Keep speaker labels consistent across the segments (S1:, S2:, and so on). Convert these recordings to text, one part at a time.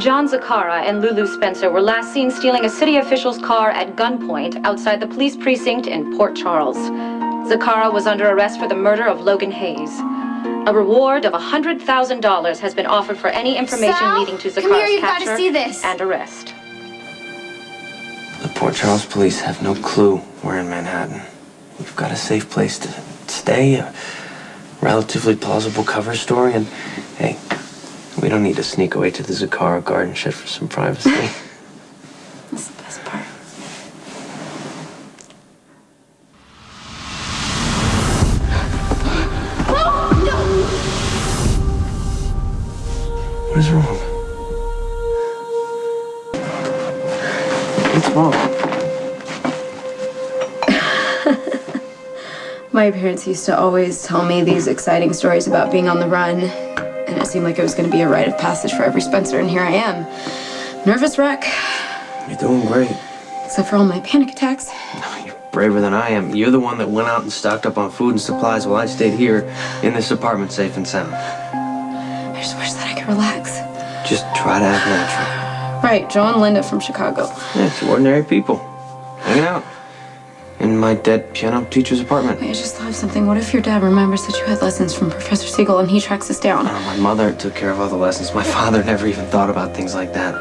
S1: John Zakara and Lulu Spencer were last seen stealing a city official's car at gunpoint outside the police precinct in Port Charles. Zakara was under arrest for the murder of Logan Hayes. A reward of $100,000 has been offered for any information leading to Zakara's capture and arrest.
S2: The Port Charles police have no clue we're in Manhattan. We've got a safe place to stay, a relatively plausible cover story, and hey, we don't need to sneak away to the Zakara garden shed for some privacy.
S1: That's the best part.
S2: Oh, no! What is wrong? What's wrong?
S3: My parents used to always tell me these exciting stories about being on the run, and it seemed like it was going to be a rite of passage for every Spencer, and here I am. Nervous wreck.
S2: You're doing great.
S3: Except for all my panic attacks.
S2: No, you're braver than I am. You're the one that went out and stocked up on food and supplies while I stayed here in this apartment safe and sound.
S3: I just wish that I could relax.
S2: Just try to act natural.
S3: Right, Joe and Linda from Chicago.
S2: Yeah, it's ordinary people. Hanging out. In my dead piano teacher's apartment.
S3: Wait, I just thought of something. What if your dad remembers that you had lessons from Professor Siegel and he tracks us down?
S2: Oh, my mother took care of all the lessons. My father never even thought about things like that.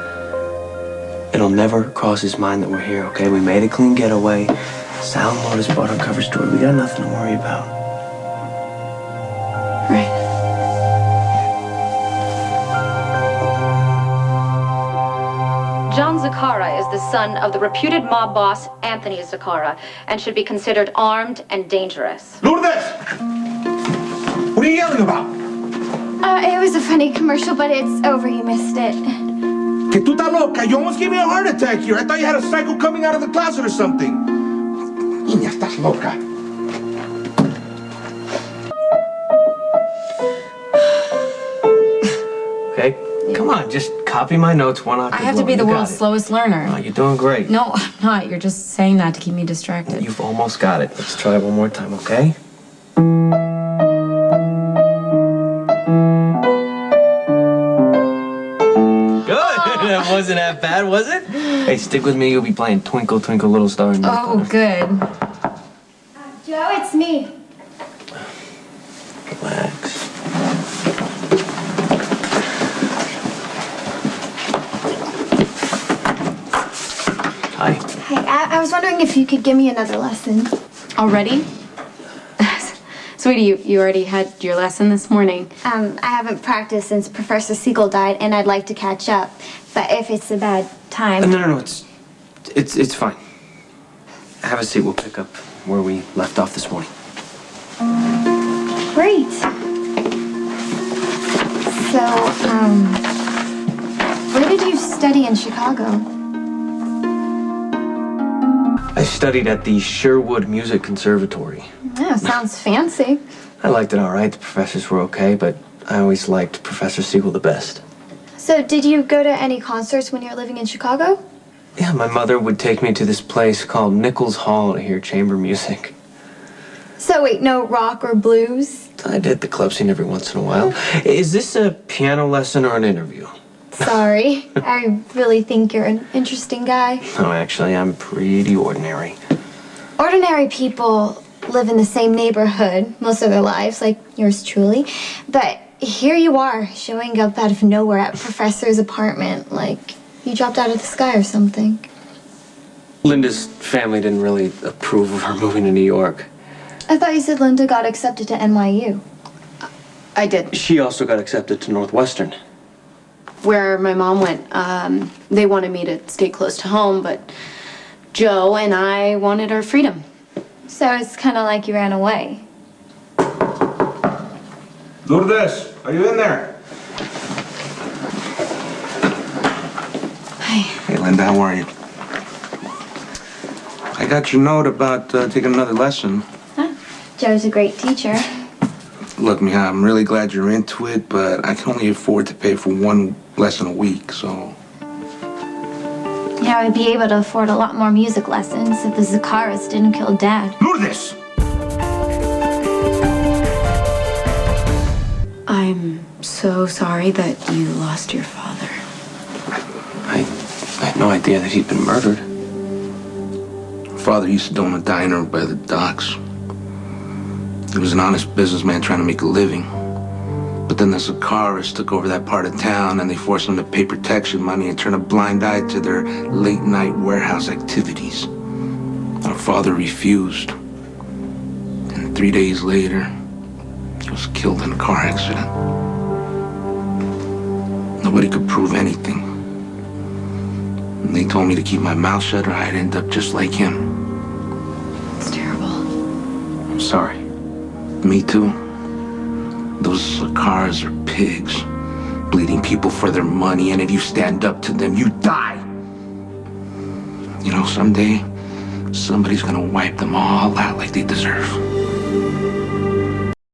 S2: It'll never cross his mind that we're here, okay? We made a clean getaway. Sal and Lotus bought our cover story. We got nothing to worry about.
S3: Right.
S1: John Zakara is the son of the reputed mob boss, Anthony Zakara, and should be considered armed and dangerous.
S4: Lourdes! What are you yelling about?
S5: It was a funny commercial, but it's over. You missed it.
S4: Que tú estás loca? You almost gave me a heart attack here. I thought you had a psycho coming out of the closet or something. Niña, estás loca.
S2: Okay? Come on, just copy my notes one octave.
S3: I have to be the world's slowest learner.
S2: Oh, you're doing great.
S3: No, I'm not. You're just saying that to keep me distracted.
S2: You've almost got it. Let's try it one more time, okay? That wasn't that bad, was it? Hey, stick with me. You'll be playing Twinkle, Twinkle, Little Star.
S3: Oh, good.
S5: Joe, it's me.
S2: Relax. Hi.
S5: Hi, I was wondering if you could give me another lesson.
S3: Already? Sweetie, you already had your lesson this morning.
S5: I haven't practiced since Professor Siegel died, and I'd like to catch up. But if it's a bad time...
S2: No, it's fine. Have a seat. We'll pick up where we left off this morning.
S5: Great. So, where did you study in Chicago?
S2: I studied at the Sherwood Music Conservatory.
S5: Yeah, sounds fancy.
S2: I liked it all right. The professors were okay, but I always liked Professor Siegel the best.
S5: So, did you go to any concerts when you were living in Chicago?
S2: Yeah, my mother would take me to this place called Nichols Hall to hear chamber music.
S5: So, wait, no rock or blues?
S2: I did the club scene every once in a while. Is this a piano lesson or an interview?
S5: Sorry. I really think you're an interesting guy.
S2: No, actually, I'm pretty ordinary.
S5: Ordinary people live in the same neighborhood most of their lives, like yours truly. But here you are, showing up out of nowhere at Professor's apartment, like you dropped out of the sky or something.
S2: Linda's family didn't really approve of her moving to New York.
S5: I thought you said Linda got accepted to NYU.
S3: I did.
S2: She also got accepted to Northwestern.
S3: Where my mom went, they wanted me to stay close to home, but Joe and I wanted our freedom.
S5: So it's kind of like you ran away.
S4: Lourdes, are you in there?
S3: Hi.
S4: Hey, Linda, how are you? I got your note about taking another lesson.
S5: Huh? Joe's a great teacher.
S4: Look, Mija, I'm really glad you're into it, but I can only afford to pay for one lesson a week, so...
S5: Yeah, I would be able to afford a lot more music lessons if the Zakaras didn't kill Dad.
S4: Lourdes!
S3: I'm so sorry that you lost your father.
S2: no idea that he'd been murdered.
S4: Father used to own a diner by the docks. He was an honest businessman trying to make a living. But then the Zakharas took over that part of town and they forced him to pay protection money and turn a blind eye to their late-night warehouse activities. Our father refused. And 3 days later, he was killed in a car accident. Nobody could prove anything. And they told me to keep my mouth shut or I'd end up just like him.
S3: It's terrible.
S2: I'm sorry.
S4: Me too. Those cars are pigs, bleeding people for their money, and if you stand up to them, you die. You know, someday, somebody's gonna wipe them all out like they deserve.